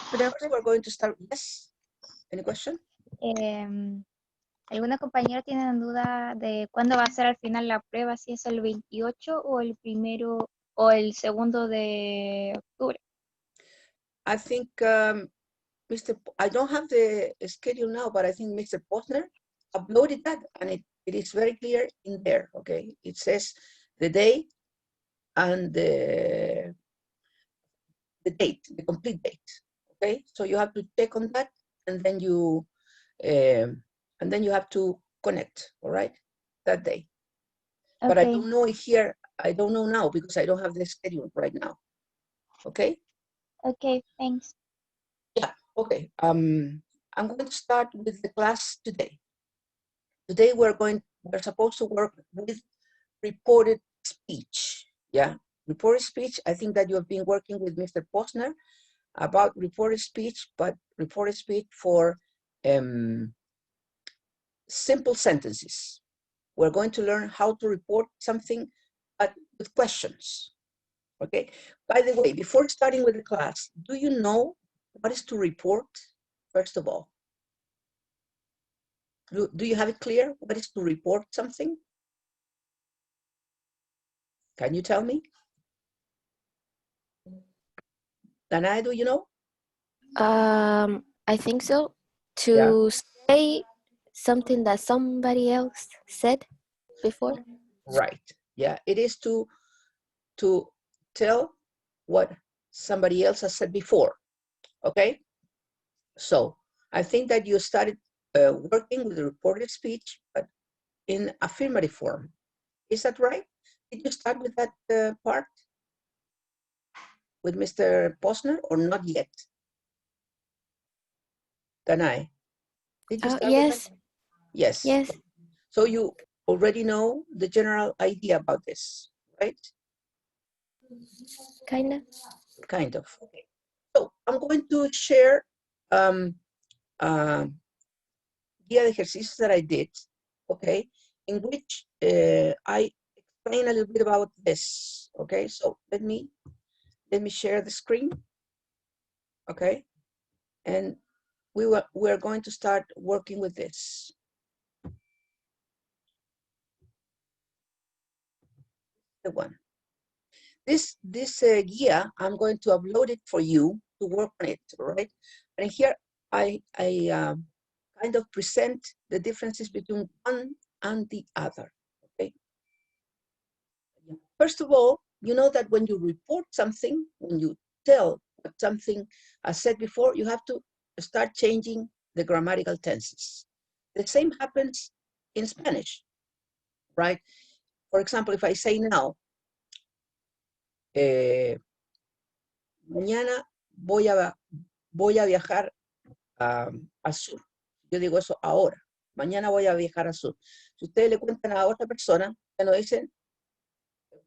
Profe, We're going to start. Yes. Any question? algunos compañeros tienen duda de cuándo va a ser al final la prueba, si es el 28 o el primero o el segundo de octubre. I think I don't have the schedule now, but I think Mr. Posner uploaded that, and it is very clear in there. Okay, it says the day and the date, the complete date. Okay, so you have to check on that, and then you have to connect. All right, that day. Okay. But I don't know here. I don't know now because I don't have the schedule right now. Okay. Okay, thanks. Yeah. Okay. I'm going to start with the class today. Today we're supposed to work with reported speech. Yeah, reported speech. I think that you have been working with Mr. Posner about reported speech, but reported speech for simple sentences. We're going to learn how to report something, but with questions. Okay. By the way, before starting with the class, do you know what is to report? First of all, do you have it clear? What is to report something? Can you tell me? Danai, do you know? I think so. To say something that somebody else said before. Right. Yeah, it is to tell what somebody else has said before. Okay. So I think that you started working with the reported speech, but in affirmative form. Is that right? Did you start with that part with Mr. Posner or not yet? Danai, did you start Yes. with that? Yes. Yes. So you already know the general idea about this, right? Kind of. Kind of. Okay. So I'm going to share guía de ejercicios that I did, okay, in which I explain a little bit about this. Okay, so let me share the screen. Okay, and we're going to start working with this. The one. This guía, I'm going to upload it for you to work on it, all right? And here I kind of present the differences between one and the other, okay? First of all, you know that when you report something, when you tell what something I said before, you have to start changing the grammatical tenses. The same happens in Spanish, right? For example, if I say now, mañana voy a viajar al sur. Yo digo eso ahora. Mañana voy a viajar al sur. Si ustedes le cuentan a otra persona, ya no dicen,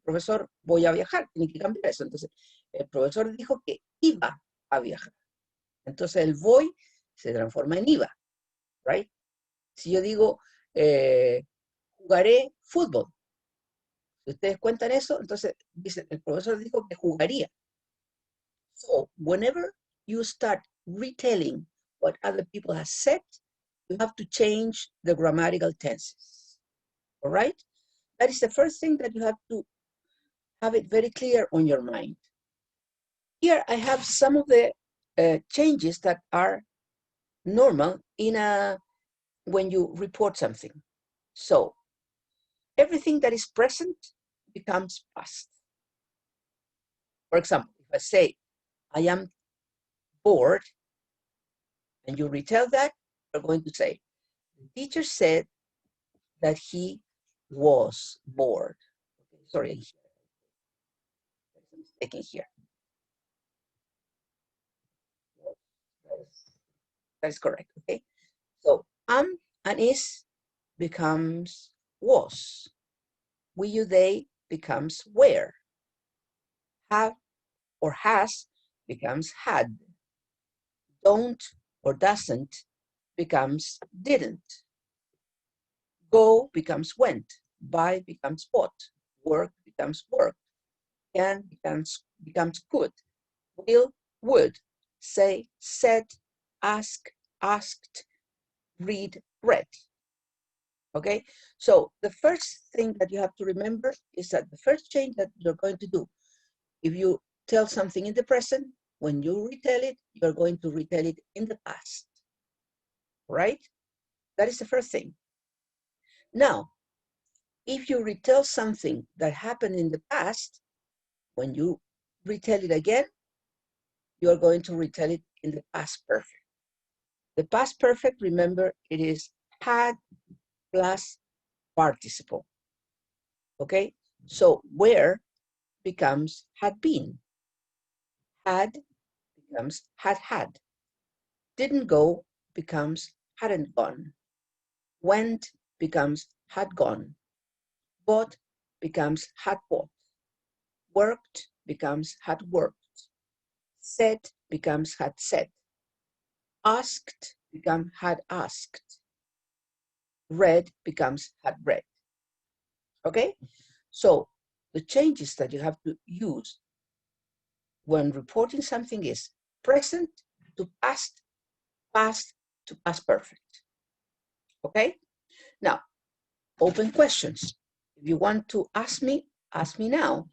profesor, voy a viajar. Tienen que cambiar eso. Entonces, el profesor dijo que iba a viajar. Entonces, el voy se transforma en iba, right? Si yo digo, jugaré fútbol. Si ustedes cuentan eso, entonces dicen, el profesor dijo que jugaría. So, whenever you start retelling what other people have said, you have to change the grammatical tenses. All right? That is the first thing that you have to have it very clear on your mind. Here I have some of the changes that are normal when you report something. So everything that is present becomes past. For example, if I say, I am bored, and you retell that, you're going to say, the teacher said that he was bored. Okay, sorry, there's a mistake in here. That is correct, okay? So am and is becomes was. We, you, they becomes were. Have or has becomes had. Don't or doesn't becomes didn't. Go becomes went. Buy becomes bought. Work becomes worked. Can becomes could. Will, would. say, said, ask, asked, read, read. Okay, so the first thing that you have to remember is that the first change that you're going to do, if you tell something in the present, when you retell it, you're going to retell it in the past, right? That is the first thing. Now, if you retell something that happened in the past, when you retell it again, you're going to retell it in the past perfect. The past perfect, remember, it is had plus participle. Okay, so where becomes had been. Had becomes had had. Didn't go becomes hadn't gone. Went becomes had gone. Bought becomes had bought. Worked becomes had worked. Said becomes had said. Asked becomes had asked. Read becomes had read. Okay? So the changes that you have to use when reporting something is present to past, past to past perfect. Okay? Now, open questions. If you want to ask me now.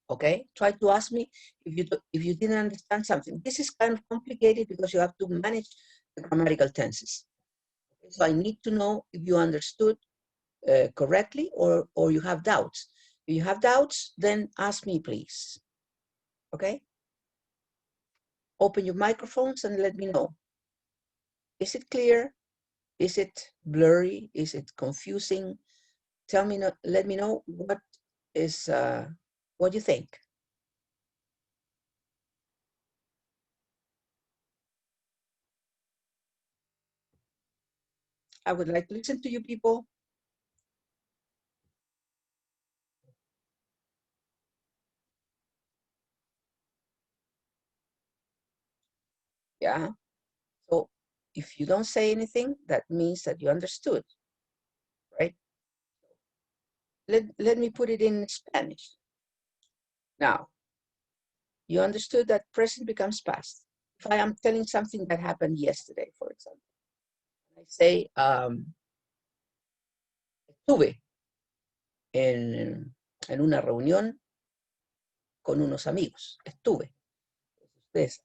Okay? Try to ask me if you didn't understand something. This is kind of complicated because you have to manage the grammatical tenses. So I need to know if you understood correctly or you have doubts. If you have doubts, then ask me, please. Okay? Open your microphones and let me know. Is it clear? Is it blurry? Is it confusing? Tell me, let me know what is, what you think. I would like to listen to you people. Yeah. So if you don't say anything, that means that you understood, right? Let me put it in Spanish. Now, you understood that present becomes past. If I am telling something that happened yesterday, for example, I say, estuve en una reunión con unos amigos. Estuve. Ustedes,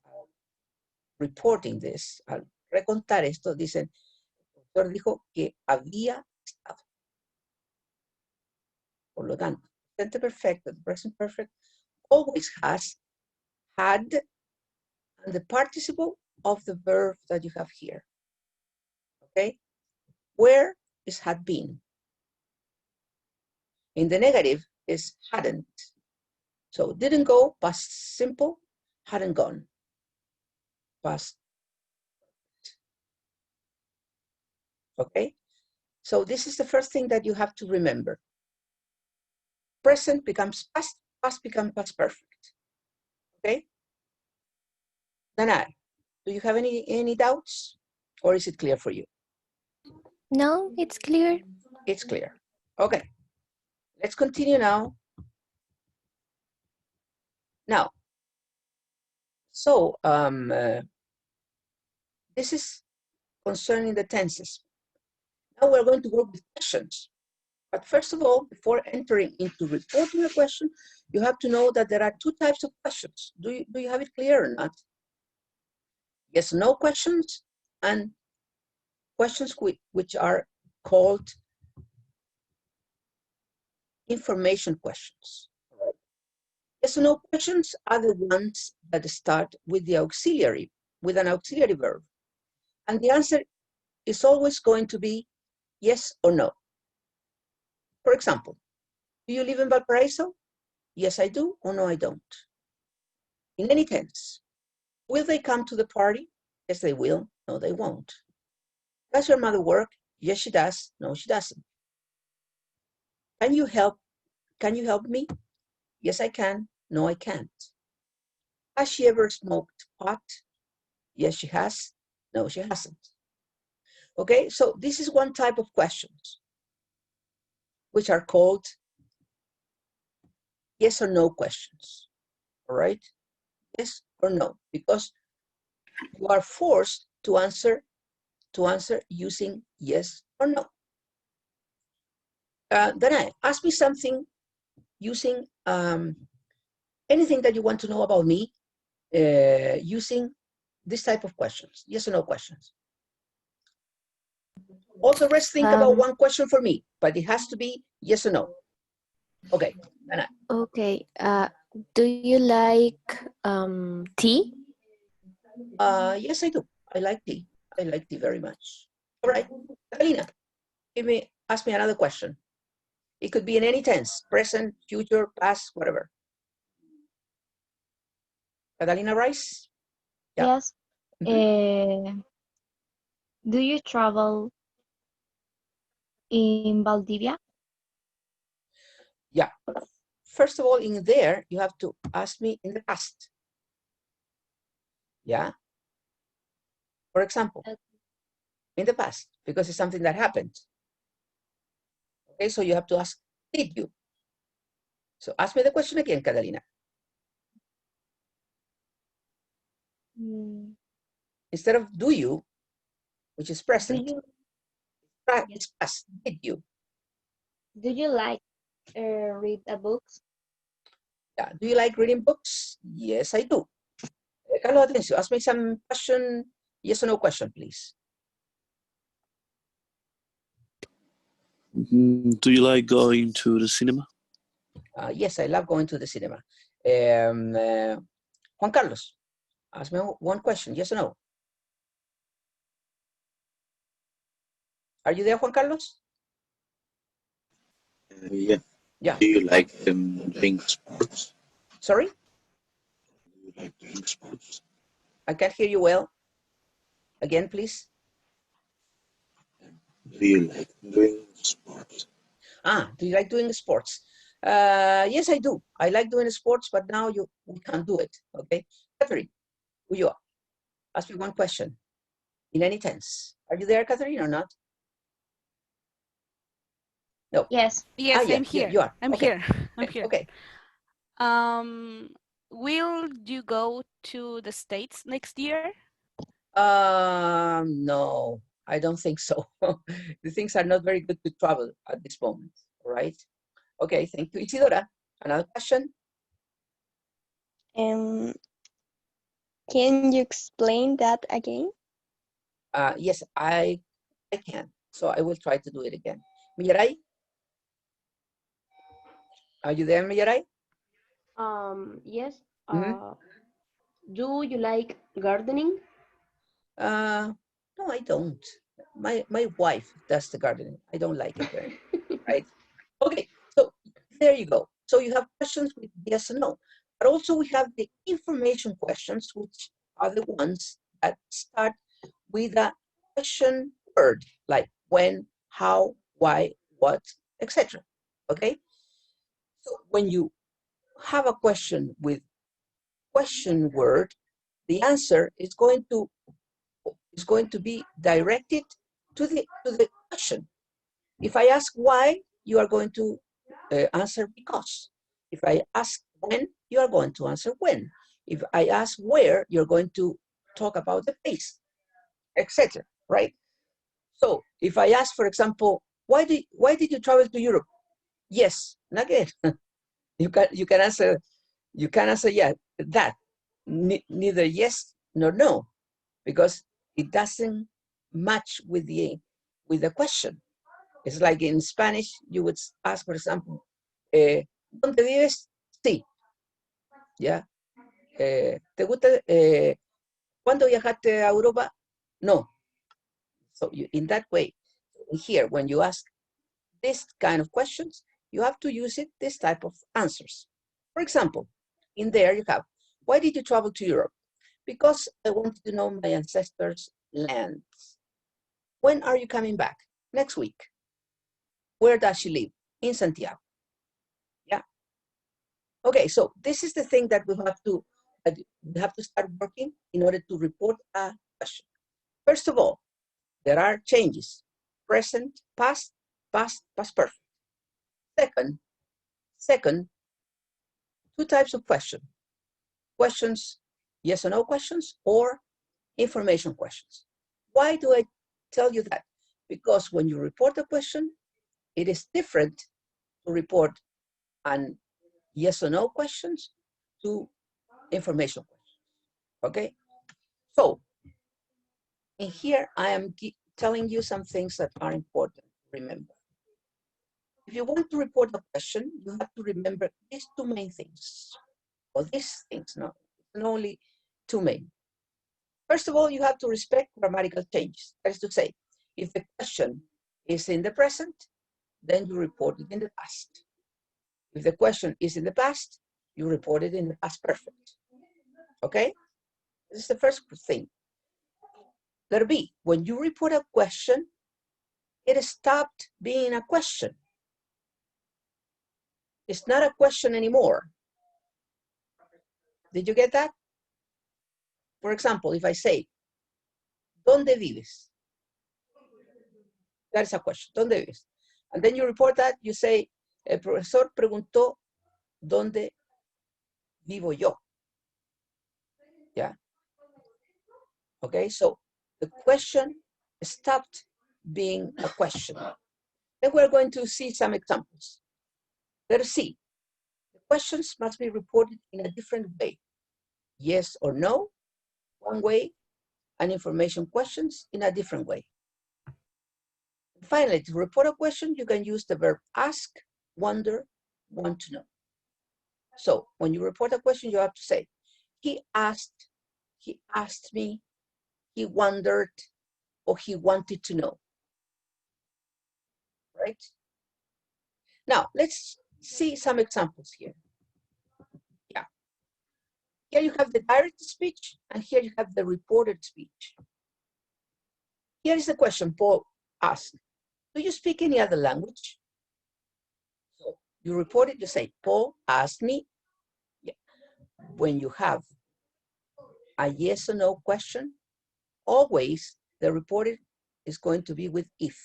reporting this, al recontar esto, dicen, el doctor dijo que había estado. Por lo tanto, present perfect, the present perfect, always has had and the participle of the verb that you have here. Okay? Where is had been? In the negative is hadn't. So didn't go, past simple, hadn't gone. Past. Okay? So this is the first thing that you have to remember. Present becomes past, past becomes past perfect. Okay? Danai, do you have any doubts? Or is it clear for you? No, it's clear. It's clear. Okay. Let's continue now. Now, so this is concerning the tenses. Now we're going to work with questions. But first of all, before entering into reporting a question, you have to know that there are two types of questions. Do you have it clear or not? Yes, no questions and questions which are called information questions. Yes or no questions are the ones that start with the auxiliary, with an auxiliary verb. And the answer is always going to be yes or no. For example, do you live in Valparaiso? Yes, I do, or no, I don't. In any tense, will they come to the party? Yes, they will. No, they won't. Does your mother work? Yes, she does. No, she doesn't. Can you help me? Yes, I can. No, I can't. Has she ever smoked pot? Yes, she has. No, she hasn't. Okay, so this is one type of questions, which are called yes or no questions. All right? Yes or no, because you are forced to answer using yes or no. Then ask me something using anything that you want to know about me using this type of questions, yes or no questions. All the rest think about one question for me, but it has to be yes or no. Okay, Dana. Okay. Do you like tea? Yes, I do. I like tea. I like tea very much. All right, Catalina, ask me another question. It could be in any tense, present, future, past, whatever. Catalina Rice? Yeah. Yes. Do you travel in Valdivia? Yeah. First of all, in there, you have to ask me in the past. Yeah. For example, in the past, because it's something that happened. Okay, so you have to ask, did you? So ask me the question again, Catalina. Instead of do you, which is present, it's past, did you? Do you like read a books? Yeah. Do you like reading books? Yes, I do. Carlos Atencio, ask me some question, yes or no question, please. Do you like going to the cinema? Yes, I love going to the cinema. Juan Carlos, ask me one question, yes or no? Are you there, Juan Carlos? Yeah. Yeah. Do you like doing sports? Sorry? Do you like doing sports? I can't hear you well. Again, please. Do you like doing sports? Do you like doing sports? Yes, I do. I like doing sports, but now we can't do it, okay? Catherine, who you are? Ask me one question in any tense. Are you there, Catherine, or not? No. Yes. Yes, yeah, I'm here. you are. I'm Okay. here. I'm here. Okay. Will you go to the States next year? No, I don't think so. The things are not very good to travel at this moment, all right? Okay, thank you. Isidora, another question? Can you explain that again? Yes, I can. So I will try to do it again. Millaray? Are you there, Millaray? Yes. Do you like gardening? No, I don't. My wife does the gardening. I don't like it very much, right? Okay, so there you go. So you have questions with yes and no, but also we have the information questions, which are the ones that start with a question word, like when, how, why, what, etc. Okay? So when you have a question with question word, the answer is going to be directed to the question. If I ask why, you are going to answer because. If I ask when, you are going to answer when. If I ask where, you're going to talk about the place, etc. Right? So if I ask, for example, why did you travel to Europe? Yes, again, you can answer yeah that. Neither yes nor no, because it doesn't match with the question. It's like in Spanish, you would ask, for example, ¿dónde vives? Sí. ¿Ya? ¿Te gusta? ¿Cuándo viajaste a Europa? No. So in that way, here, when you ask this kind of questions, you have to use this type of answers. For example, in there you have, why did you travel to Europe? Because I wanted to know my ancestors' lands. When are you coming back? Next week. Where does she live? In Santiago. Yeah. Okay, so this is the thing that we have to start working in order to report a question. First of all, there are changes: present, past, past perfect. Second, two types of questions: yes or no questions, or information questions. Why do I tell you that? Because when you report a question, it is different to report an yes or no questions to information questions, okay? So, in here, I am telling you some things that are important to remember. If you want to report a question, you have to remember these two main things, or these things, no, only two main. First of all, you have to respect grammatical changes. That is to say, if the question is in the present, then you report it in the past. If the question is in the past, you report it in the past perfect. Okay? This is the first thing. Letter B, when you report a question, it stopped being a question. It's not a question anymore. Did you get that? For example, if I say, ¿Dónde vives? That is a question. ¿Dónde vives? And then you report that, you say, el profesor preguntó, ¿dónde vivo yo? Yeah. Okay, so the question stopped being a question. Then we're going to see some examples. Letter C. The questions must be reported in a different way. Yes or no, one way, and information questions in a different way. Finally, to report a question, you can use the verb ask, wonder, want to know. So when you report a question, you have to say, he asked me, he wondered, or he wanted to know. Right? Now, let's see some examples here. Yeah. Here you have the direct speech, and here you have the reported speech. Here is the question Paul asked. Do you speak any other language? So you report it, you say, Paul asked me. Yeah. When you have a yes or no question, always the reported is going to be with if.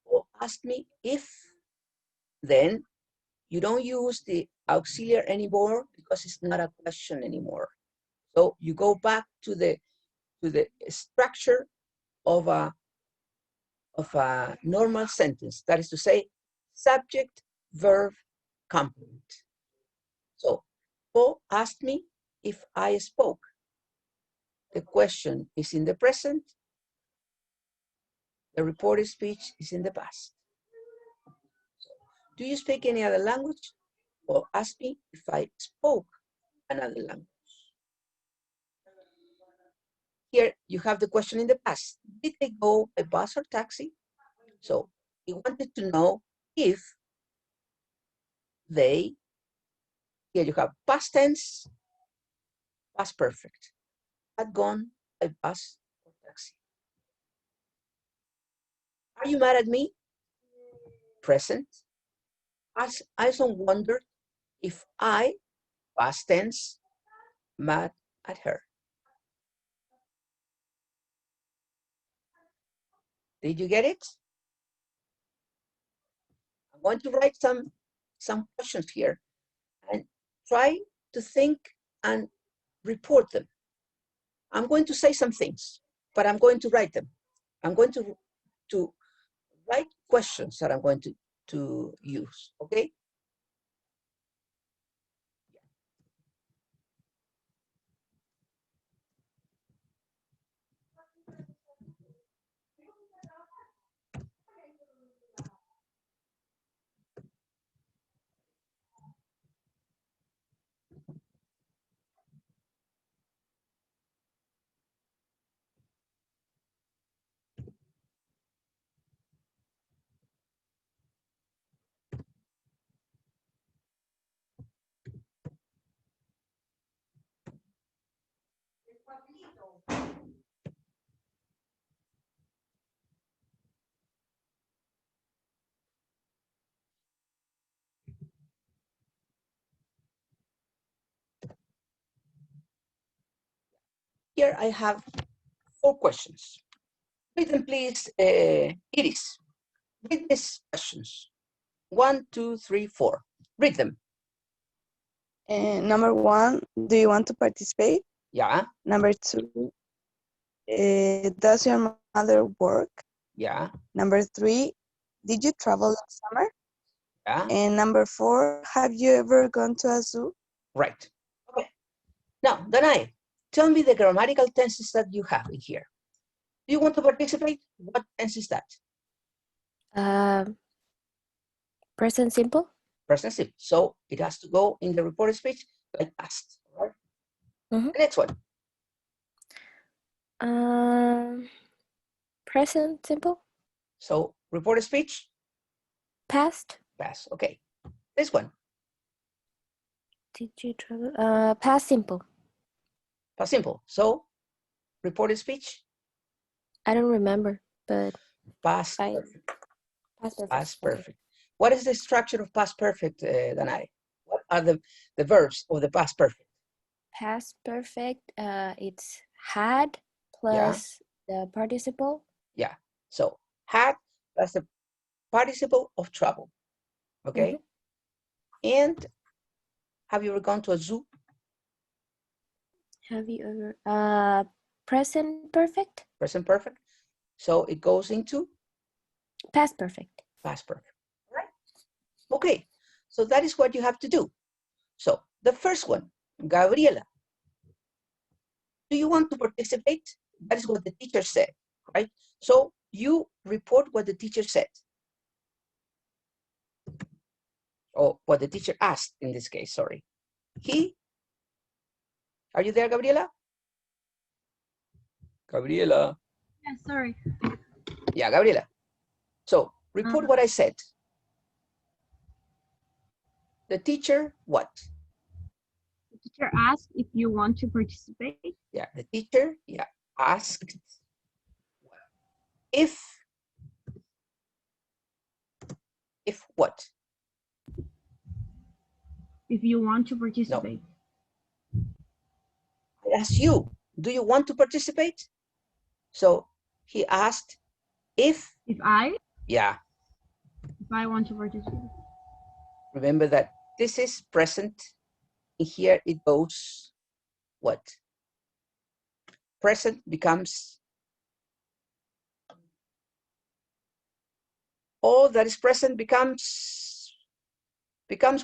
Paul asked me if, then you don't use the auxiliary anymore because it's not a question anymore. So you go back to the structure of a normal sentence. That is to say, subject, verb, complement. So Paul asked me if I spoke. The question is in the present. The reported speech is in the past. So, do you speak any other language? Paul asked me if I spoke another language. Here you have the question in the past. Did they go by bus or taxi? So he wanted to know if they, here you have past tense, past perfect, had gone by bus or taxi. Are you mad at me? Present. Alison wondered if I, past tense, mad at her. Did you get it? I'm going to write some questions here and try to think and report them. I'm going to say some things, but I'm going to write them. I'm going to write questions that I'm going to use, okay? Here I have 4 questions. Read them, please, Iris. Read these questions. 1, 2, 3, 4. Read them. Number 1, do you want to participate? Yeah. Number 2, Does your mother work? Yeah, Number 3, did you travel last summer? yeah, And number 4, have you ever gone to a zoo? right. Okay. Now, Danai, tell me the grammatical tenses that you have in here. Do you want to participate? What tense is that? Present simple. Present simple. So it has to go in the reported speech like past. Right? Mhm. The next one. Present simple. So reported speech, Past. past. Okay. This one, Did you travel? Past simple. past simple. So reported speech, I don't remember, but past I perfect. past perfect. Past Okay. perfect. What is the structure of past perfect, Danai? What are the verbs of the past perfect? Past perfect. It's had plus the participle. Yeah. So had plus the participle of travel. Okay. And have you ever gone to a zoo? Have you ever? Present perfect. Present perfect. So it goes into Past perfect. past perfect. Right? Okay. So that is what you have to do. So the first one, Gabriela, do you want to participate? That is what the teacher said, right? So you report what the teacher said. Or what the teacher asked in this case, sorry. Are you there, Gabriela? Gabriela. Yeah, sorry. Yeah, Gabriela. So report what I said. The teacher, what? The teacher asked if you want to participate. Yeah, the teacher, yeah, asked if what? If you want to participate. I asked you, do you want to participate? So he asked if I want to participate. Remember that this is present. In here it goes what? Present becomes all that is present becomes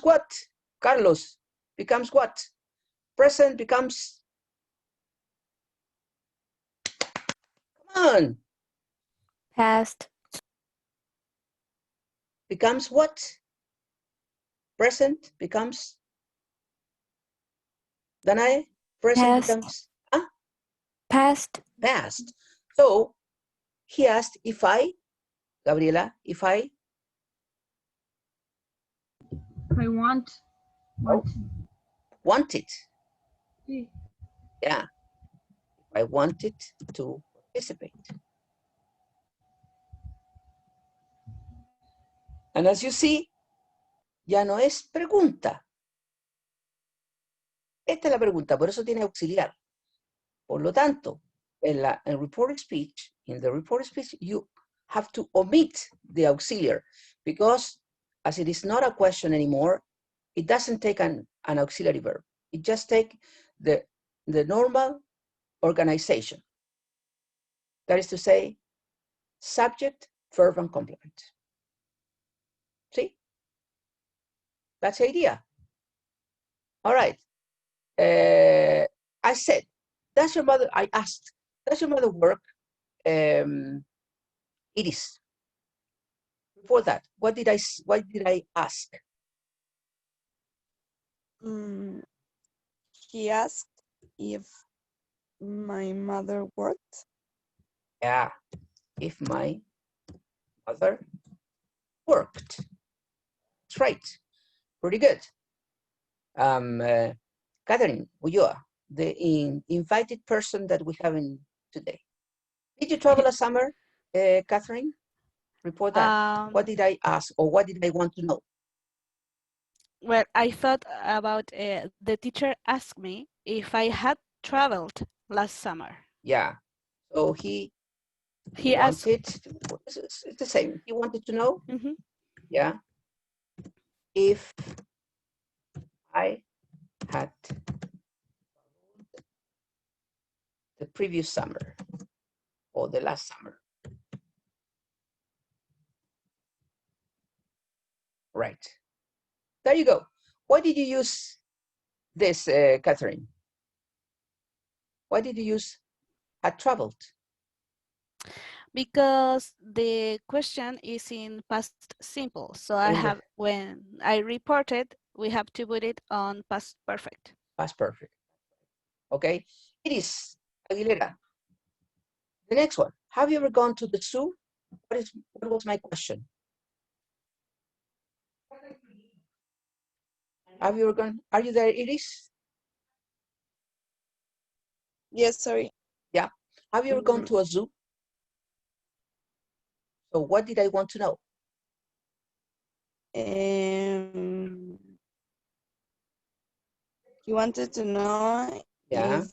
what? Carlos, becomes what? Present becomes, come on, Past. becomes what? Present becomes, Danae, present Past. becomes, Past. past. So he asked if I, Gabriela, if I wanted. Yeah, if I wanted to participate. And as you see, ya no es pregunta. Esta es la pregunta, por eso tiene auxiliar. Por lo tanto, in the reported speech, you have to omit the auxiliary because as it is not a question anymore, it doesn't take an auxiliary verb. It just takes the normal organization. That is to say, subject, verb, and complement. See? That's the idea. All right. I said, I asked, does your mother work? It is. Before that, what did I ask? He asked if my mother worked. Yeah, if my mother worked. That's right. Pretty good. Catherine Ulloa, the invited person that we have in today. Did you travel last summer, Catherine? Report that. What did I ask or what did I want to know? Well, I thought about the teacher asked me if I had traveled last summer. Yeah. So he asked. It's the same. He wanted to know. Yeah. If I had the previous summer. or the last summer. Right. There you go. Why did you use this, Catherine? Why did you use had traveled? Because the question is in past simple. So I In the- have, when I reported, we have to put it on past perfect. Past perfect. Okay. It is Aguilera. The next one. Have you ever gone to the zoo? What was my question? Have you ever gone? Are you there, Iris? Yes, sorry. Yeah. Have you ever gone to a zoo? So what did I want to know? You wanted to know Yeah. if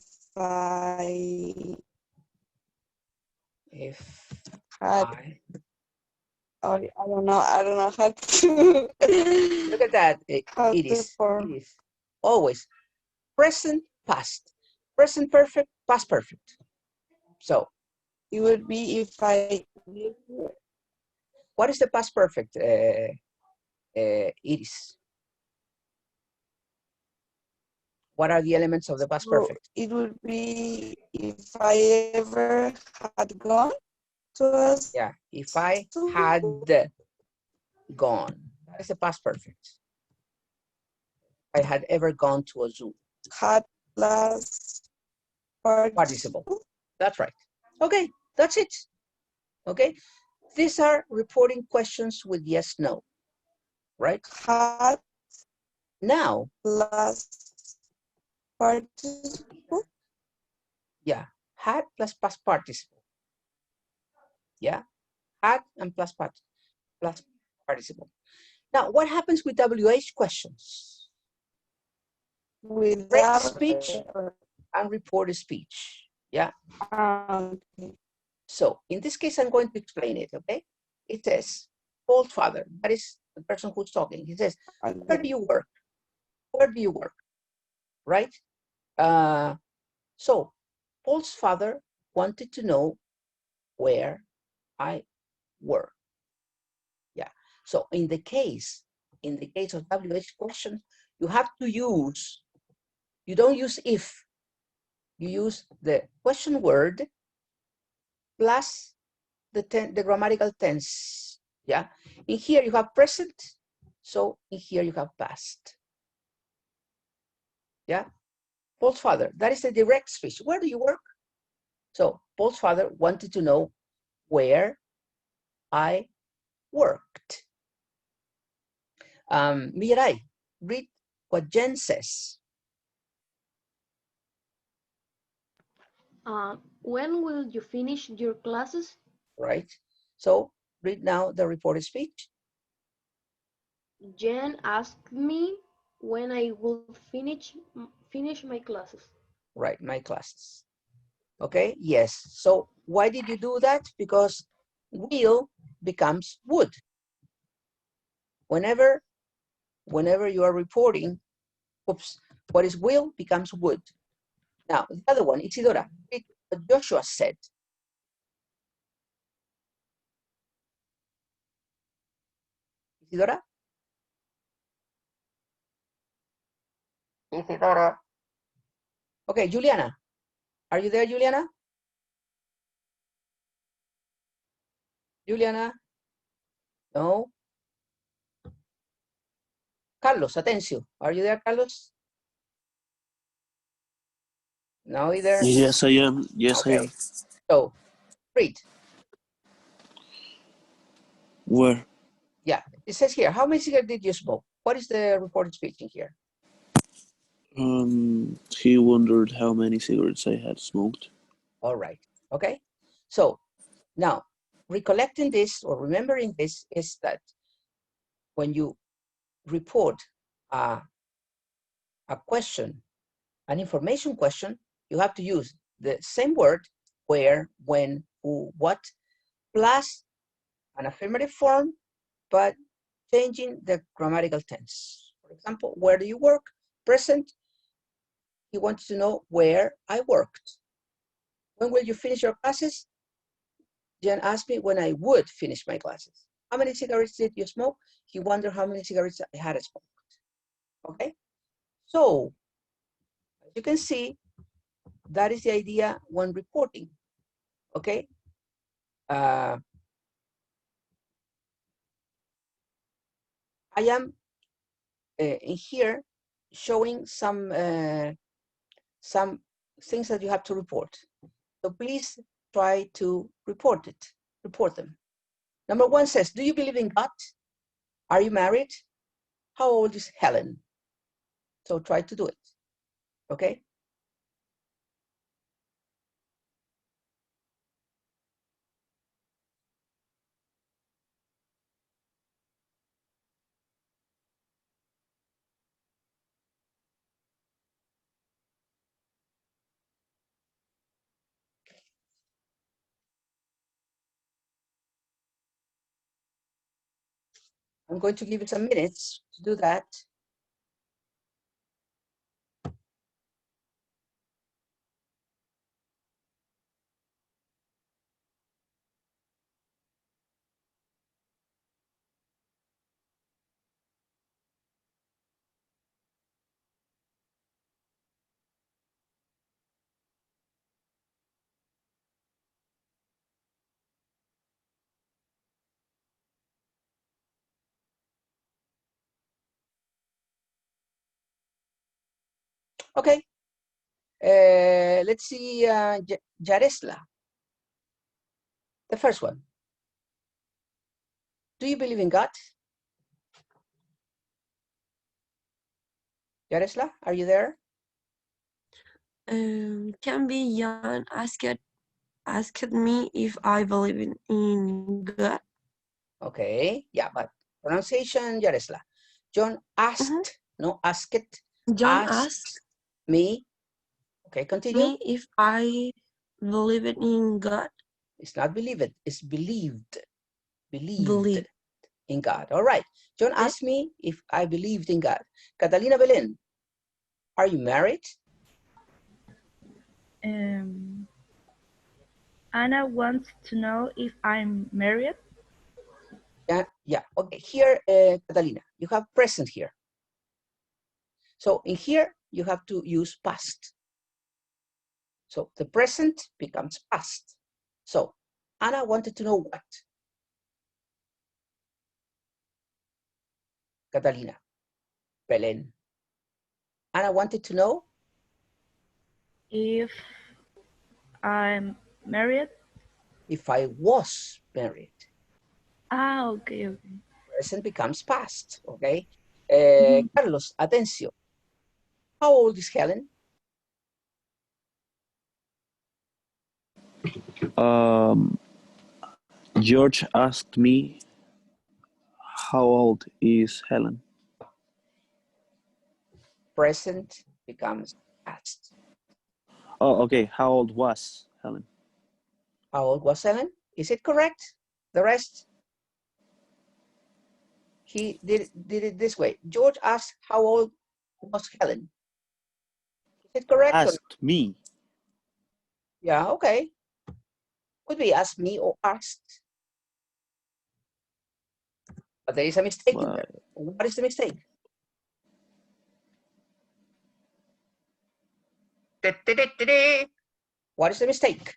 If had, I or I don't know how to. look at that, how it to is form. always present, past, present perfect, past perfect. So It would be if I. what is the past perfect? It is. What are the elements of the past perfect? It would be if I ever had gone to us. Yeah, if I had gone. That is the past perfect. I had ever gone to a zoo. Had plus Participle. That's right. Okay, that's it. Okay, these are reporting questions with yes, no, right? Had Now, plus participle. yeah, had plus past participle. Yeah, had and plus participle. Now, what happens with WH questions? Without Speech and reported speech. Yeah. okay. So in this case, I'm going to explain it, okay? It says, Paul's father, that is the person who's talking. He says, where do you work? Where do you work? Right? So Paul's father wanted to know where I work. Yeah. So in the case of WH questions, you have to use, you don't use if, you use the question word plus the grammatical tense. Yeah. In here you have present, so in here you have past. Yeah. Paul's father, that is the direct speech. Where do you work? So Paul's father wanted to know where I worked. Mirai, read what Jen says. When will you finish your classes? Right. So read now the reported speech. Jen asked me when I will finish my classes. Right, my classes. Okay, yes. So why did you do that? Because will becomes would. Whenever you are reporting, oops, what is will becomes would. Now, the other one, Isidora, read what Joshua said. Isidora? Isidora. Okay, Juliana. Are you there, Juliana? Juliana? No. Carlos, Atencio. Are you there, Carlos? No, either. Yes, I am. Yes, Okay. I am. So, read. Where? Yeah, it says here, how many cigarettes did you smoke? What is the reported speech in here? He wondered how many cigarettes I had smoked. All right. Okay. So now, recollecting this or remembering this is that when you report a question, an information question, you have to use the same word, where, when, who, what, plus an affirmative form, but changing the grammatical tense. For example, where do you work? Present. He wants to know where I worked. When will you finish your classes? Jen asked me when I would finish my classes. How many cigarettes did you smoke? He wondered how many cigarettes I had smoked. Okay? So, as you can see, that is the idea when reporting. Okay? I am in here showing some things that you have to report. So please try to report them. Number 1 says, do you believe in God? Are you married? How old is Helen? So try to do it, okay? I'm going to give you some minutes to do that. Okay, let's see, Jaresla. The first one. Do you believe in God? Jaresla, are you there? Can be Jan asked me if I believe in God. Okay, yeah, but pronunciation, Jaresla. John asked, no asked. John asked me. Okay, continue. me if I believe in God. It's not believed, it's believed. Believed in God. All right. John asked me if I believed in God. Catalina Belen, are you married? Anna wants to know if I'm married. Yeah. Okay. Here, Catalina, you have present here. So in here, you have to use past. So the present becomes past. So Anna wanted to know what? Catalina, Belen. Anna wanted to know If I'm married. if I was married. Ah, okay. Present becomes past, okay? Carlos, atención. How old is Helen? George asked me, how old is Helen? Present becomes past. Oh, okay. How old was Helen? How old was Helen? Is it correct? The rest? He did it this way. George asked how old was Helen. Is it correct? Asked me. Yeah, okay. Could be asked me or asked. But there is a mistake in there. What is the mistake? What is the mistake?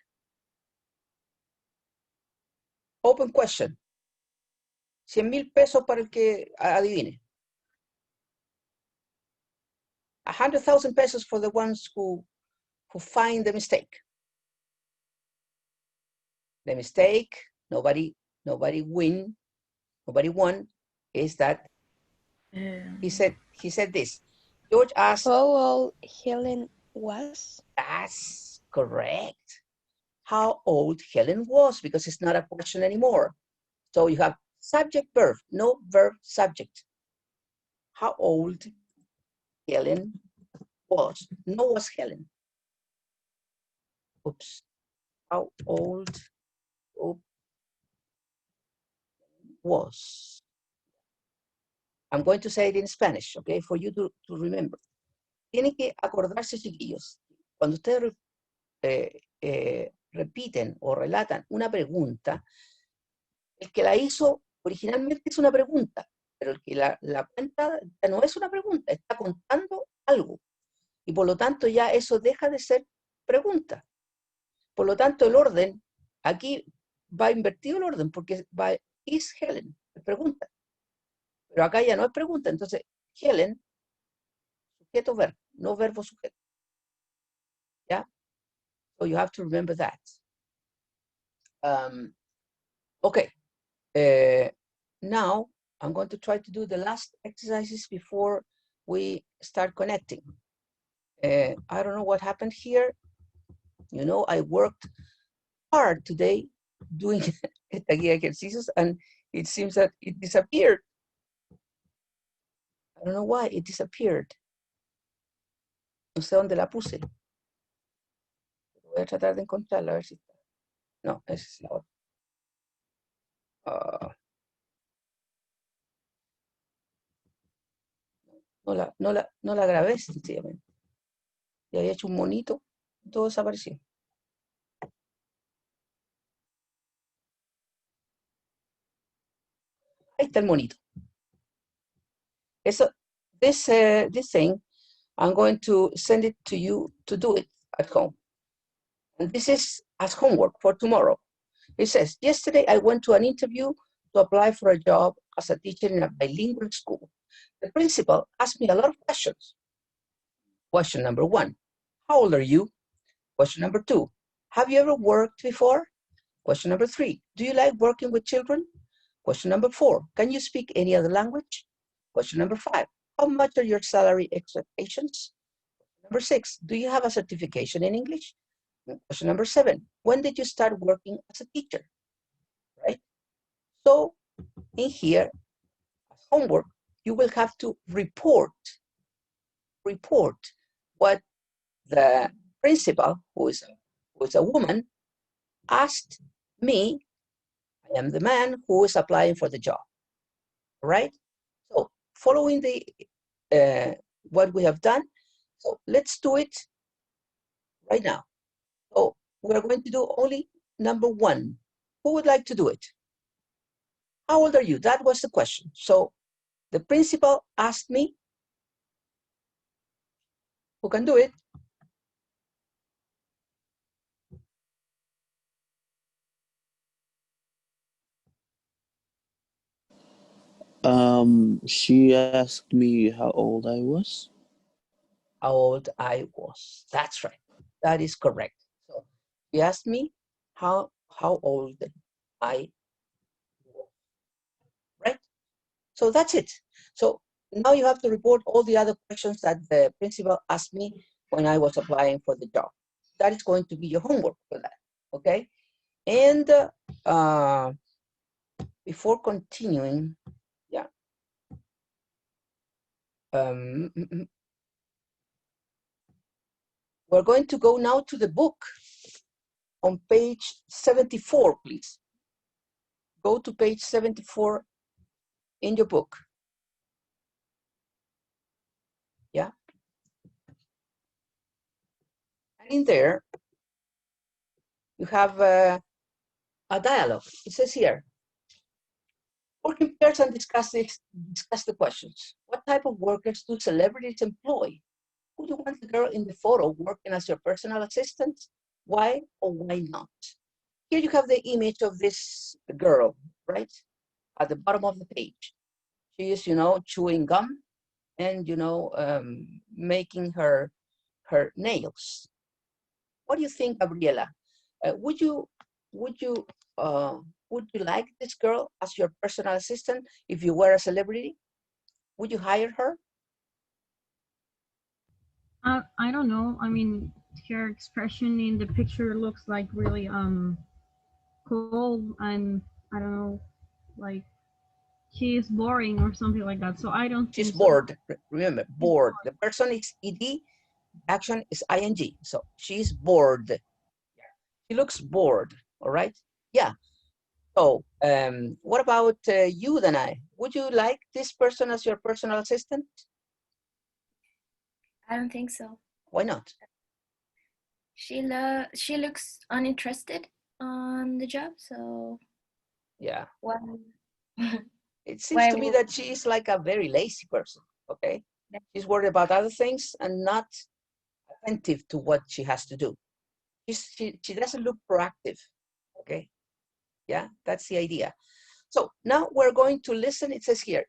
Open question. 100,000 pesos para el que adivine. 100,000 pesos for the ones who find the mistake. The mistake, nobody won, is that he said this. George asked, how old Helen was? That's correct. How old Helen was, because it's not a question anymore. So you have subject, verb, no verb, subject. How old Helen was. No was Helen. Oops. How old was. I'm going to say it in Spanish, okay, for you to remember. Tienen que acordarse, chiquillos, cuando ustedes repiten o relatan una pregunta, el que la hizo originalmente es una pregunta, pero el que la cuenta ya no es una pregunta, está contando algo. Y por lo tanto ya eso deja de ser pregunta. Por lo tanto el orden, aquí va invertido el orden, porque va is Helen, es pregunta. Pero acá ya no es pregunta, entonces Helen, sujeto verbo, no verbo sujeto. ¿Ya? So you have to remember that. Okay. Now I'm going to try to do the last exercises before we start connecting. I don't know what happened here. You know, I worked hard today doing esta guía de ejercicios and it seems that it disappeared. I don't know why it disappeared. No sé dónde la puse. Voy a tratar de encontrarla, a ver si está. No, esa es la otra. No la grabé sencillamente. Y había hecho un monito, todo desapareció. Ahí está el monito. Eso, this thing, I'm going to send it to you to do it at home. And this is as homework for tomorrow. It says, yesterday I went to an interview to apply for a job as a teacher in a bilingual school. The principal asked me a lot of questions. Question number 1, how old are you? Question number 2, have you ever worked before? Question number 3, do you like working with children? Question number 4, can you speak any other language? Question number 5, how much are your salary expectations? Number 6, do you have a certification in English? Question number 7, when did you start working as a teacher? Right? So in here, as homework, you will have to report what the principal, who is a woman, asked me. I am the man who is applying for the job, right? So following the what we have done, so let's do it right now. So we're going to do only number 1. Who would like to do it? How old are you? That was the question. So the principal asked me, who can do it? She asked me how old I was. How old I was. That's right. That is correct. So she asked me how old I was. Right? So that's it. So now you have to report all the other questions that the principal asked me when I was applying for the job. That is going to be your homework for that. Okay? And before continuing, yeah. We're going to go now to the book on page 74, please. Go to page 74 in your book. Yeah. And in there, you have a dialogue. It says here, work in pairs and discuss the questions. What type of workers do celebrities employ? Would you want the girl in the photo working as your personal assistant? Why or why not? Here you have the image of this girl, right? At the bottom of the page. She is, you know, chewing gum and, you know, making her nails. What do you think, Gabriela? Would you like this girl as your personal assistant if you were a celebrity? Would you hire her? I don't know. I mean, her expression in the picture looks like really cold, and I don't know, like she is boring or something like that. So I don't. She's bored. Remember, bored. The person is ed, action is ing. So she's bored. She looks bored. All right. Yeah. So what about you, Danai? Would you like this person as your personal assistant? I don't think so. Why not? She looks uninterested on the job, so Yeah. why? It seems Why to me would- that she is like a very lazy person, okay? She's worried about other things and not attentive to what she has to do. She doesn't look proactive, okay? Yeah, that's the idea. So now we're going to listen. It says here,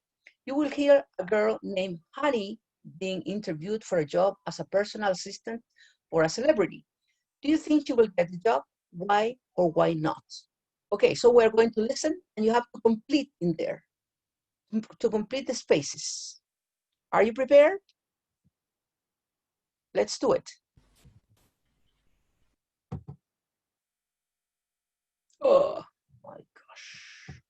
you will hear a girl named Honey being interviewed for a job as a personal assistant for a celebrity. Do you think she will get the job? Why or why not? Okay, so we're going to listen and you have to complete in there, to complete the spaces. Are you prepared? Let's do it. Oh my gosh.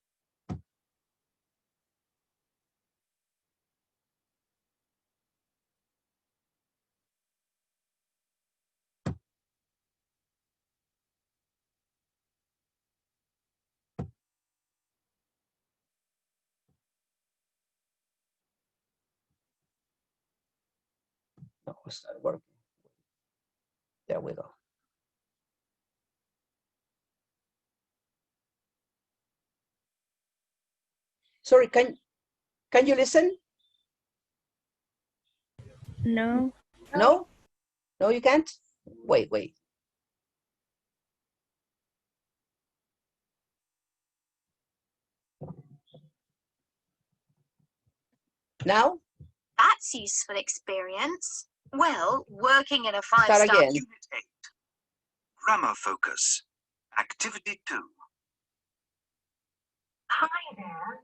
No, it's not working. There we go. Sorry, can you listen? No. No? No, you can't? Wait. Now? That's useful experience. Well, working in a Start five-star again. Unit 8. Grammar focus. Activity 2. Hi there.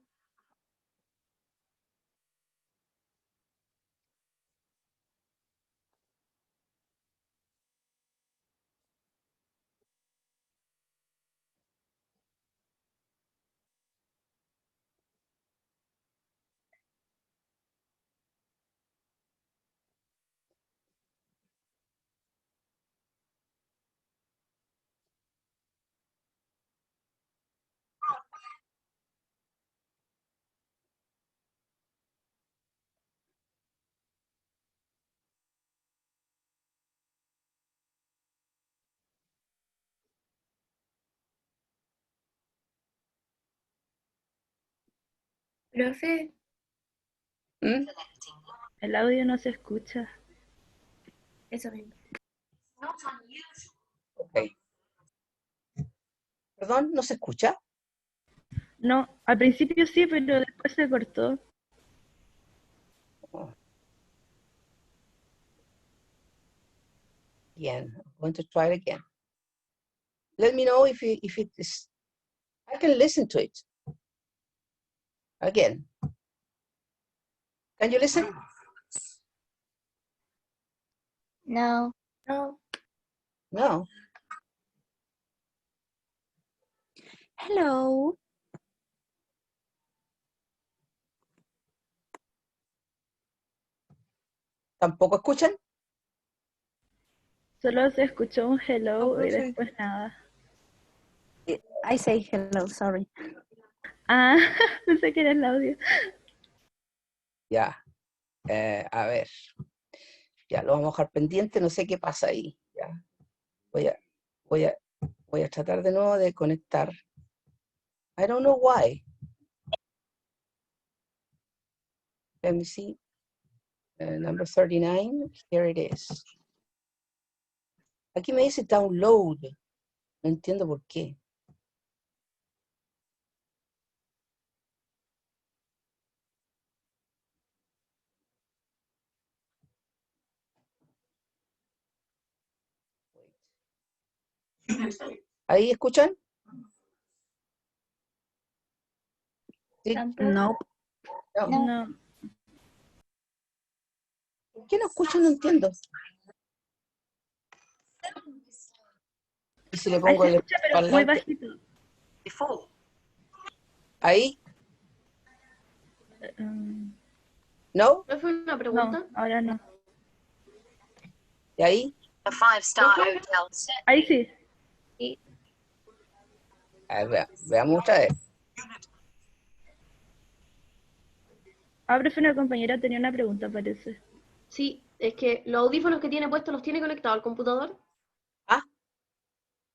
Profe, ¿Mm? El audio no se escucha. eso mismo. Not unusual. Ok. Perdón, ¿no se escucha? No, al principio sí, pero después se cortó. Oh. Again, I'm going to try it again. Let me know if it is, I can listen to it. Again. Can you listen? No. No. No. Hello. ¿Tampoco escuchan? Solo se escuchó un hello No, y profe. después nada. I say hello, sorry. Ah, pensé que era el audio. Ya. A ver. Ya, lo vamos a dejar pendiente, no sé qué pasa ahí. Ya. Voy a tratar de nuevo de conectar. I don't know why. Let me see. Number 39, here it is. Aquí me dice download. No entiendo por qué. ¿Ahí escuchan? ¿Sí? No. No. ¿Por qué no escuchan? No entiendo. Y si le Ahí pongo se el escucha, pero muy parlante. bajito. ¿Ahí? ¿No? ¿No fue una pregunta? No, ahora no. ¿Y ahí? A five-star hotel set. Ahí sí. A ver, veamos otra vez. Ah, profe, una compañera tenía una pregunta, parece. Sí, es que los audífonos que tiene puestos los tiene conectados al computador.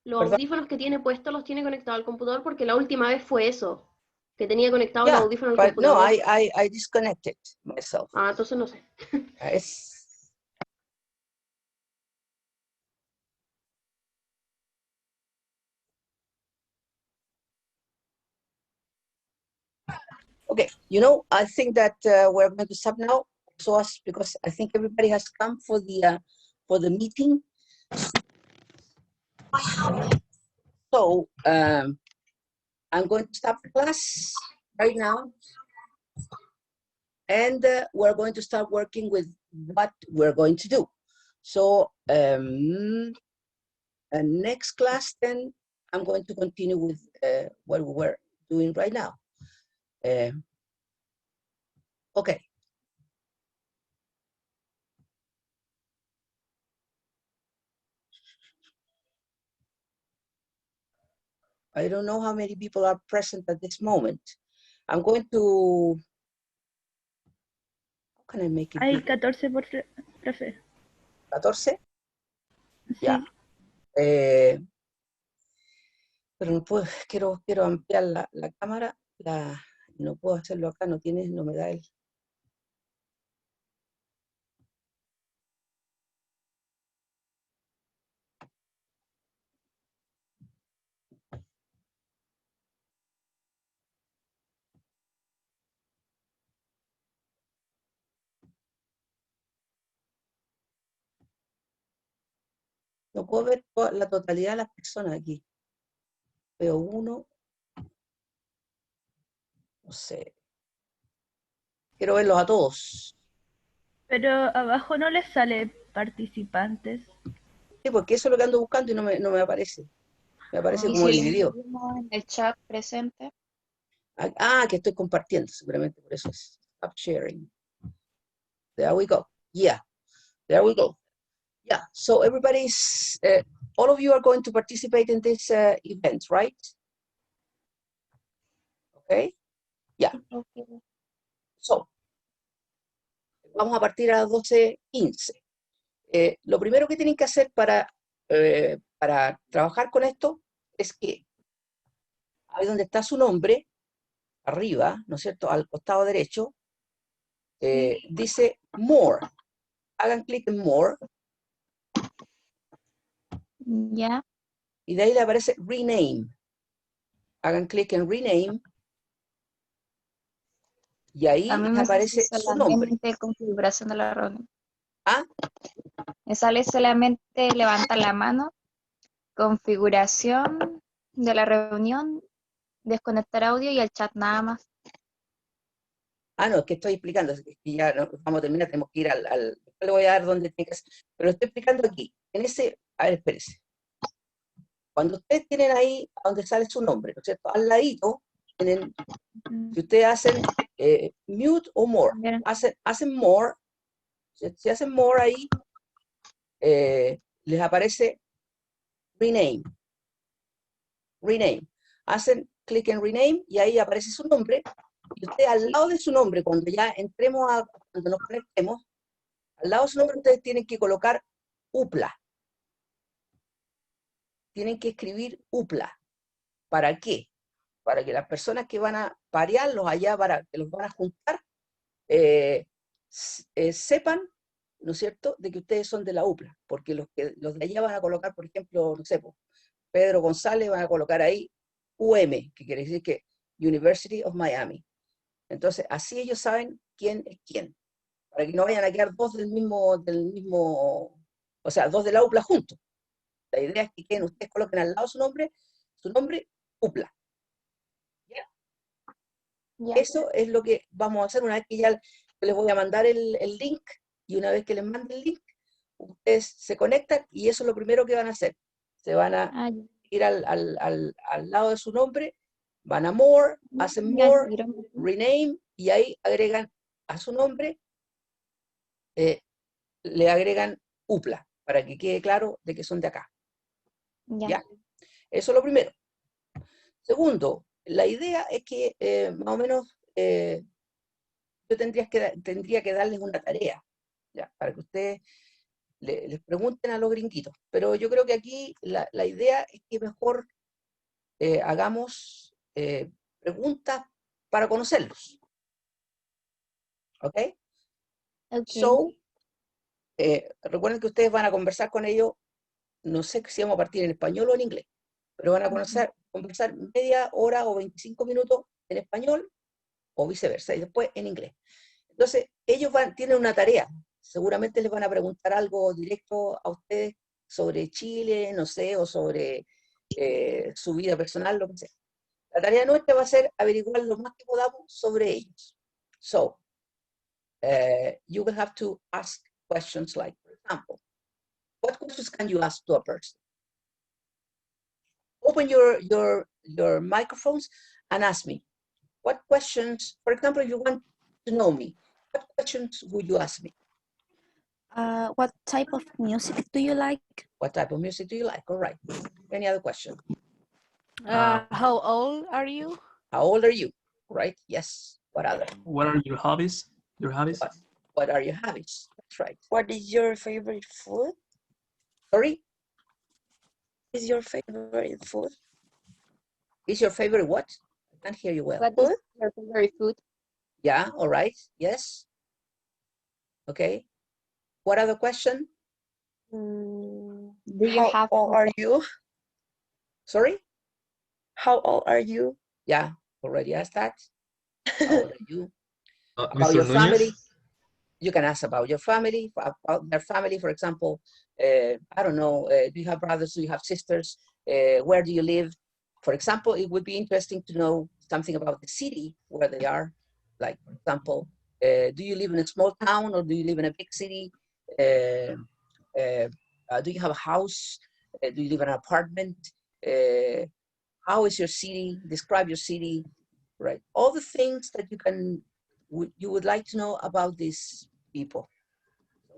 Los Perdón. audífonos que tiene puestos los tiene conectados al computador porque la última vez fue eso, que tenía conectado los Yeah, audífonos al but no, computador. I disconnected myself. Ah, entonces no sé. Es okay. You know, I think that we're going to stop now, so because I think everybody has come for the meeting. So I'm going to stop the class right now, and we're going to start working with what we're going to do. So next class, then I'm going to continue with what we were doing right now. Okay. I don't know how many people are present at this moment. I'm going to, how can I make it Hay bigger? 14 por profe. 14? Sí. Ya. Pero no puedo, quiero ampliar la cámara, no puedo hacerlo acá, no me da el... No puedo ver la totalidad de las personas aquí. Veo uno, no sé. Quiero verlos a todos. Pero abajo no les sale participantes. Sí, porque eso es lo que ando buscando y no me aparece. Me aparece Y como si dividido. escribimos en el chat presente. Ah, que estoy compartiendo, seguramente por eso es. Stop sharing. There we go. Yeah, there we go. Yeah, so everybody's, all of you are going to participate in this event, right? Okay? Yeah. Okay. So, vamos a partir a las 12:15. Lo primero que tienen que hacer para trabajar con esto es que ahí donde está su nombre, arriba, ¿no es cierto?, al costado derecho, dice More. Hagan clic en More. Ya. Y de ahí le aparece Rename. Hagan clic en Rename. Y ahí A mí les me aparece sale su nombre. solamente configuración de la reunión. ¿Ah? Me sale solamente levantar la mano, configuración de la reunión, desconectar audio y el chat nada más. Ah, no, es que estoy explicando, es que ya no, vamos a terminar, tenemos que ir después le voy a dar donde tiene que ser, pero estoy explicando aquí, en ese, a ver, espérense. Cuando ustedes tienen ahí, a donde sale su nombre, ¿no es cierto? Al ladito, tienen, si ustedes hacen mute o more, hacen more, si hacen more ahí, les aparece rename. Rename. Hacen clic en rename y ahí aparece su nombre. Y usted al lado de su nombre, cuando ya entremos cuando nos conectemos, al lado de su nombre ustedes tienen que colocar UPLA. Tienen que escribir UPLA. ¿Para qué? Para que las personas que van a parearlos allá, para que los van a juntar, sepan, ¿no es cierto?, de que ustedes son de la UPLA. Porque los de allá van a colocar, por ejemplo, no sé, Pedro González van a colocar ahí UM, que quiere decir que University of Miami. Entonces, así ellos saben quién es quién. Para que no vayan a quedar dos del mismo, o sea, dos de la UPLA juntos. La idea es que ustedes coloquen al lado su nombre UPLA. ¿Ya? Ya. Eso es lo que vamos a hacer una vez que ya les voy a mandar el link, y una vez que les mande el link, ustedes se conectan y eso es lo primero que van a hacer. Se van a ir al lado de su nombre, van a More, hacen More, Rename, y ahí agregan a su nombre, le agregan UPLA, para que quede claro de que son de acá. ¿Ya? Eso es lo primero. Segundo, la idea es que más o menos yo tendría que darles una tarea, ¿ya? Para que ustedes les pregunten a los gringuitos. Pero yo creo que aquí la idea es que mejor hagamos preguntas para conocerlos. ¿Ok? Okay. So, recuerden que ustedes van a conversar con ellos, no sé si vamos a partir en español o en inglés, pero van a conversar media hora o 25 minutos en español o viceversa, y después en inglés. Entonces, ellos tienen una tarea. Seguramente les van a preguntar algo directo a ustedes sobre Chile, no sé, o sobre su vida personal, lo que sea. La tarea nuestra va a ser averiguar lo más que podamos sobre ellos. So, you will have to ask questions like, for example, what questions can you ask to a person? Open your microphones and ask me. What questions, for example, if you want to know me, what questions would you ask me? What type of music do you like? What type of music do you like? All right. Any other question? How old are you? How old are you? Right? Yes. What other? What are your hobbies? Your hobbies? What are your hobbies? That's right. What is your favorite food? Sorry? Is your favorite food? Is your favorite what? I can't hear you well. What is your favorite food? Yeah, all right. Yes. Okay. What other question? Do you How have old are you? Sorry? How old are you? Yeah, already asked that. How old are you? About Mr. your Núñez? family. You can ask about your family, about their family, for example. I don't know, do you have brothers, do you have sisters? Where do you live? For example, it would be interesting to know something about the city where they are. Like, for example, do you live in a small town or do you live in a big city? Do you have a house? Do you live in an apartment? How is your city? Describe your city, right? All the things that you would like to know about these people.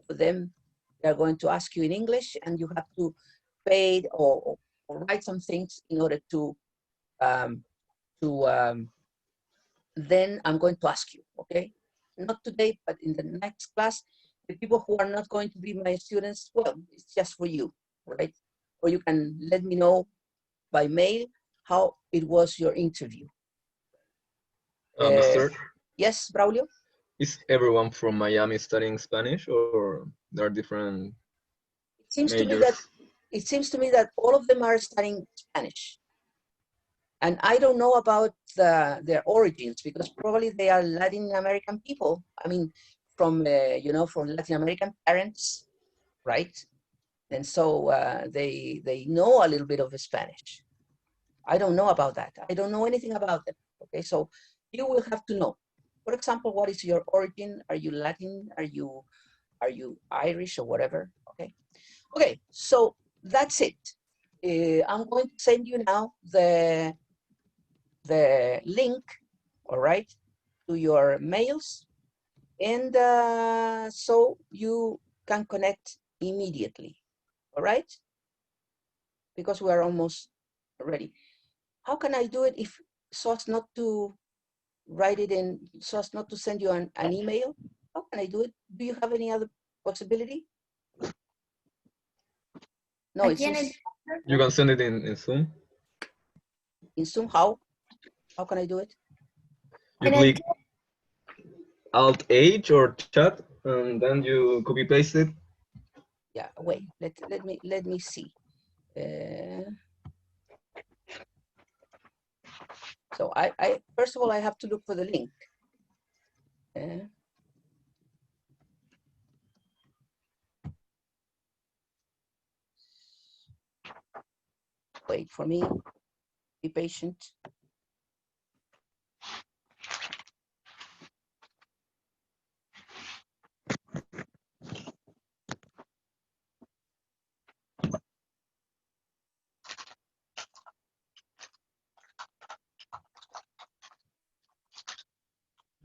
For them, they're going to ask you in English, and you have to fade or write some things in order to then I'm going to ask you, okay? Not today, but in the next class, the people who are not going to be my students, well, it's just for you, right? Or you can let me know by mail how it was your interview. Mister, Yes, Braulio? is everyone from Miami studying Spanish, or there are different majors? It seems to me that all of them are studying Spanish. And I don't know about their origins, because probably they are Latin American people. I mean, from Latin American parents, right? And so they know a little bit of Spanish. I don't know about that. I don't know anything about them. Okay, so you will have to know. For example, what is your origin? Are you Latin? Are you Irish or whatever? Okay. Okay, so that's it. I'm going to send you now the link, all right, to your mails, and so you can connect immediately, all right? Because we are almost ready. How can I do it if so as not to write it in, so as not to send you an email? How can I do it? Do you have any other possibility? No, it's just, you can send it in Zoom. In Zoom, how? How can I do it? You click Alt-H or chat, and then you copy paste it. Yeah, wait, let me see. So I first of all, I have to look for the link. Wait for me, be patient.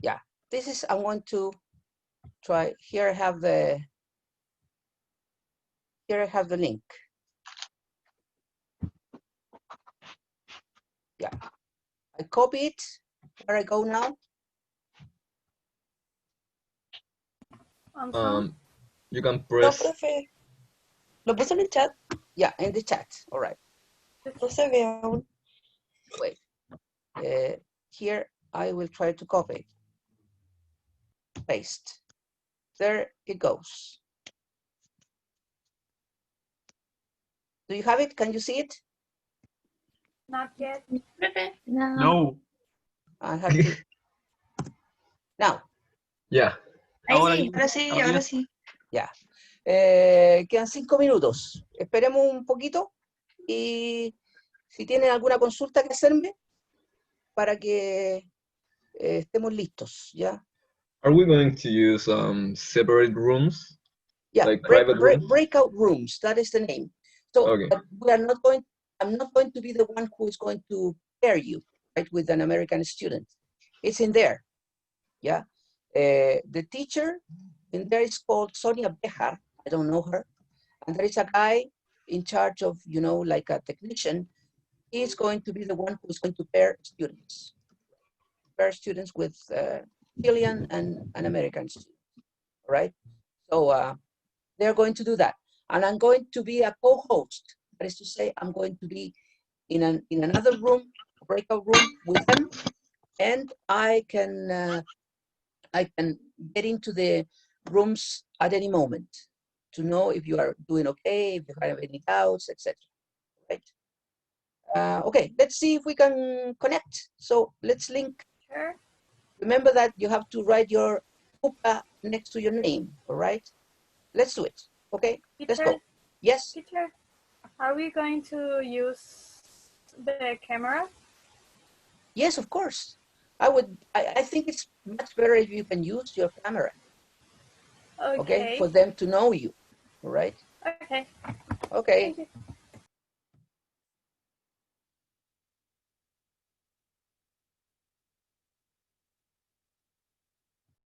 Yeah, this is, I want to try, here I have the link. Yeah, I copy it. Where I go now? You can press. No, profe. ¿Lo puso en el chat? Yeah, in the chat. All right. No se ve aún. Wait. Here I will try to copy. Paste. There it goes. Do you have it? Can you see it? Not yet. No. I have to. Now. Yeah. Ahora Ahora sí. Ya. Quedan 5 minutos. Esperemos un poquito y si tienen alguna consulta que hacerme para que estemos listos, ¿ya? Are we going to use separate rooms? Yeah, like private rooms? breakout rooms, that is the name. So Okay. we are not going, I'm not going to be the one who is going to pair you, right, with an American student. It's in there, yeah? The teacher in there is called Sonia Bejar. I don't know her. And there is a guy in charge of, you know, like a technician. He's going to be the one who's going to pair students. Pair students with Chilean and American students, right? So they're going to do that. And I'm going to be a co-host. That is to say, I'm going to be in another room, breakout room with them. And I can get into the rooms at any moment to know if you are doing okay, if you have any doubts, etc. Right? Okay, let's see if we can connect. So let's link. Sure. Remember that you have to write your UPA next to your name, all right? Let's do it, okay? Let's go. Yes? Teacher, are we going to use the camera? Yes, of course. I think it's much better if you can use your camera, okay? For them to know you, all right? Okay. Okay. Thank you.